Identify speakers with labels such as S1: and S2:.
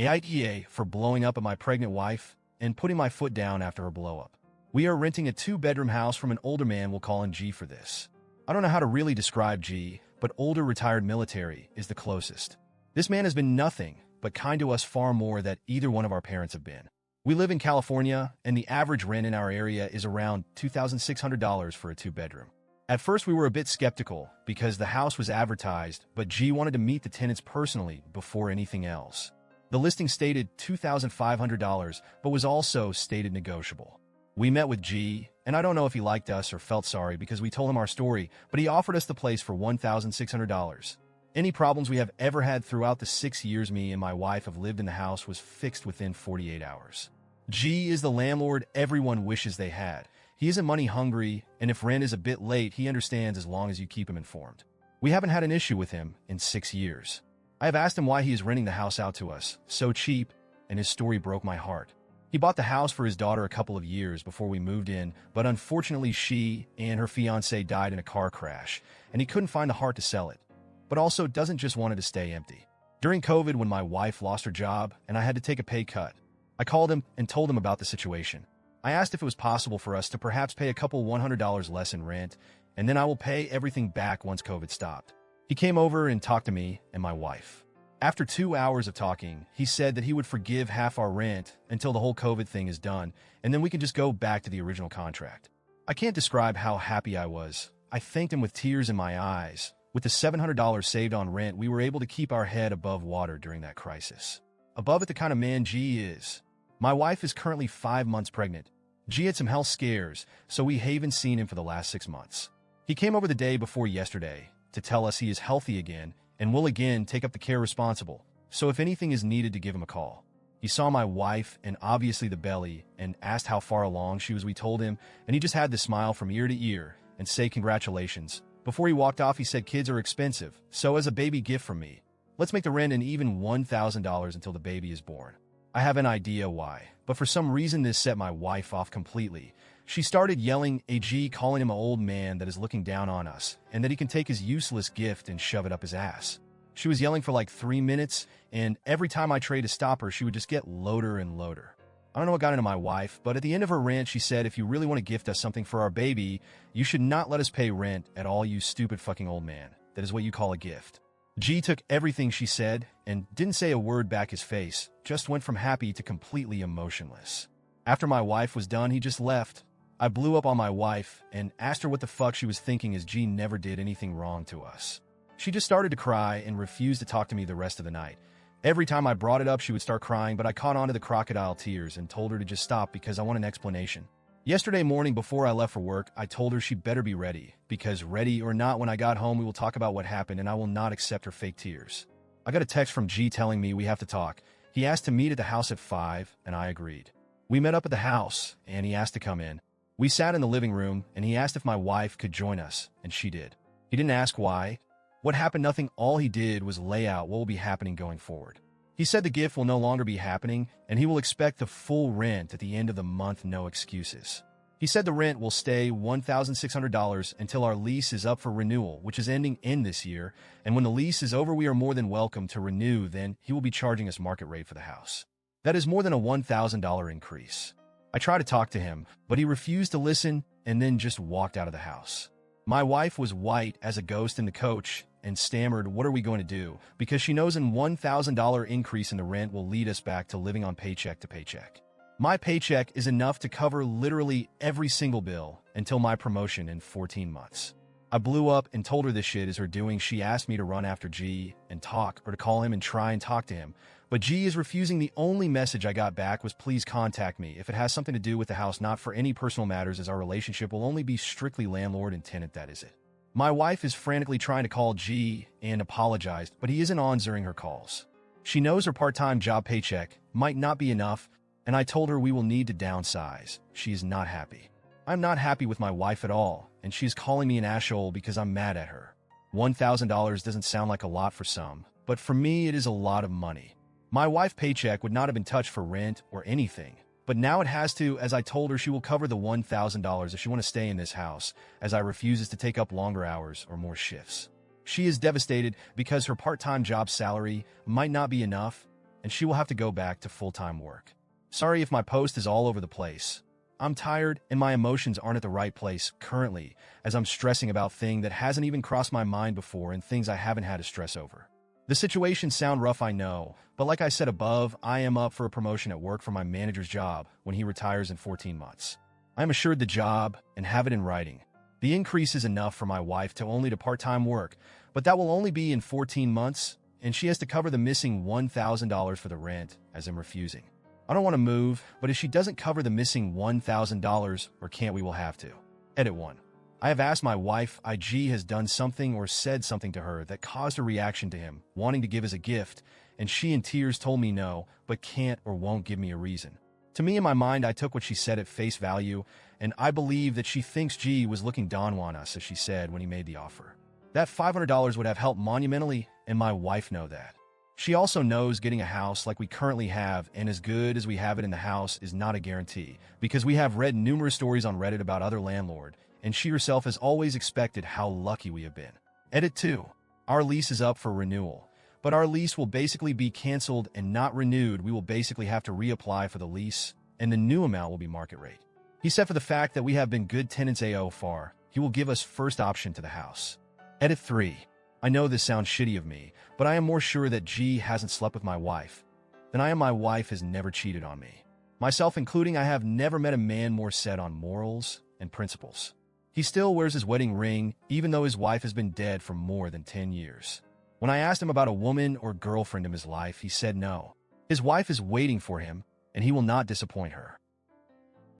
S1: AITA for blowing up at my pregnant wife and putting my foot down after her blow-up. We are renting a 2-bedroom house from an older man. We'll call him G for this. I don't know how to really describe G, but older retired military is the closest. This man has been nothing but kind to us, far more than either one of our parents have been. We live in California, and the average rent in our area is around $2,600 for a 2-bedroom. At first, we were a bit skeptical because the house was advertised, but G wanted to meet the tenants personally before anything else. The listing stated $2,500, but was also stated negotiable. We met with G, and I don't know if he liked us or felt sorry because we told him our story, but he offered us the place for $1,600. Any problems we have ever had throughout the 6 years me and my wife have lived in the house was fixed within 48 hours. G is the landlord everyone wishes they had. He isn't money hungry, and if rent is a bit late, he understands as long as you keep him informed. We haven't had an issue with him in 6 years. I have asked him why he is renting the house out to us so cheap, and his story broke my heart. He bought the house for his daughter a couple of years before we moved in, but unfortunately she and her fiancé died in a car crash, and he couldn't find the heart to sell it, but also doesn't just want it to stay empty. During COVID, when my wife lost her job and I had to take a pay cut, I called him and told him about the situation. I asked if it was possible for us to perhaps pay a couple $100 less in rent, and then I will pay everything back once COVID stopped. He came over and talked to me and my wife. After 2 hours of talking, he said that he would forgive half our rent until the whole COVID thing is done, and then we can just go back to the original contract. I can't describe how happy I was. I thanked him with tears in my eyes. With the $700 saved on rent, we were able to keep our head above water during that crisis. Above it, the kind of man G is. My wife is currently 5 months pregnant. G had some health scares, so we haven't seen him for the last 6 months. He came over the day before yesterday to tell us he is healthy again and will again take up the care responsible, so if anything is needed to give him a call. He saw my wife and obviously the belly and asked how far along she was. We told him, and he just had to smile from ear to ear and say congratulations. Before he walked off, he said kids are expensive, so as a baby gift from me, let's make the rent an even $1,000 until the baby is born. I have an idea why, but for some reason this set my wife off completely. She started yelling at G, calling him an old man that is looking down on us, and that he can take his useless gift and shove it up his ass. She was yelling for like 3 minutes, and every time I tried to stop her, she would just get louder and louder. I don't know what got into my wife, but at the end of her rant, she said, if you really want to gift us something for our baby, you should not let us pay rent at all, you stupid fucking old man. That is what you call a gift. G took everything she said and didn't say a word back. His face just went from happy to completely emotionless. After my wife was done, he just left. I blew up on my wife and asked her what the fuck she was thinking, as G never did anything wrong to us. She just started to cry and refused to talk to me the rest of the night. Every time I brought it up, she would start crying, but I caught on to the crocodile tears and told her to just stop because I want an explanation. Yesterday morning before I left for work, I told her she better be ready, because ready or not, when I got home, we will talk about what happened and I will not accept her fake tears. I got a text from G telling me we have to talk. He asked to meet at the house at 5, and I agreed. We met up at the house, and he asked to come in. We sat in the living room, and he asked if my wife could join us, and she did. He didn't ask why. What happened? Nothing. All he did was lay out what will be happening going forward. He said the gift will no longer be happening, and he will expect the full rent at the end of the month, no excuses. He said the rent will stay $1,600 until our lease is up for renewal, which is ending in this year, and when the lease is over, we are more than welcome to renew. Then he will be charging us market rate for the house. That is more than a $1,000 increase. I tried to talk to him, but he refused to listen and then just walked out of the house. My wife was white as a ghost in the coach and stammered, what are we going to do? Because she knows an $1,000 increase in the rent will lead us back to living on paycheck to paycheck. My paycheck is enough to cover literally every single bill until my promotion in 14 months. I blew up and told her this shit is her doing. She asked me to run after G and talk, or to call him and try and talk to him. But G is refusing. The only message I got back was, please contact me if it has something to do with the house, not for any personal matters, as our relationship will only be strictly landlord and tenant, that is it. My wife is frantically trying to call G and apologized, but he isn't on during her calls. She knows her part-time job paycheck might not be enough, and I told her we will need to downsize. She is not happy. I'm not happy with my wife at all, and she is calling me an asshole because I'm mad at her. $1,000 doesn't sound like a lot for some, but for me it is a lot of money. My wife's paycheck would not have been touched for rent or anything, but now it has to, as I told her she will cover the $1,000 if she want to stay in this house, as I refuses to take up longer hours or more shifts. She is devastated because her part-time job salary might not be enough, and she will have to go back to full-time work. Sorry if my post is all over the place. I'm tired and my emotions aren't at the right place currently, as I'm stressing about things that hasn't even crossed my mind before and things I haven't had to stress over. The situations sound rough, I know, but like I said above, I am up for a promotion at work for my manager's job when he retires in 14 months. I am assured the job and have it in writing. The increase is enough for my wife to only do part-time work, but that will only be in 14 months, and she has to cover the missing $1,000 for the rent, as I'm refusing. I don't want to move, but if she doesn't cover the missing $1,000, or can't, we will have to. Edit 1. I have asked my wife IG has done something or said something to her that caused a reaction to him, wanting to give as a gift, and she in tears told me no, but can't or won't give me a reason. To me, in my mind, I took what she said at face value, and I believe that she thinks G was looking down on us, as she said when he made the offer. That $500 would have helped monumentally, and my wife know that. She also knows getting a house like we currently have and as good as we have it in the house is not a guarantee, because we have read numerous stories on Reddit about other landlords, and she herself has always expected how lucky we have been. Edit 2. Our lease is up for renewal, but our lease will basically be canceled and not renewed. We will basically have to reapply for the lease, and the new amount will be market rate. He said for the fact that we have been good tenants AO far, he will give us first option to the house. Edit 3. I know this sounds shitty of me, but I am more sure that G hasn't slept with my wife than I am my wife has never cheated on me. Myself including, I have never met a man more set on morals and principles. He still wears his wedding ring, even though his wife has been dead for more than 10 years. When I asked him about a woman or girlfriend in his life, he said no. His wife is waiting for him, and he will not disappoint her.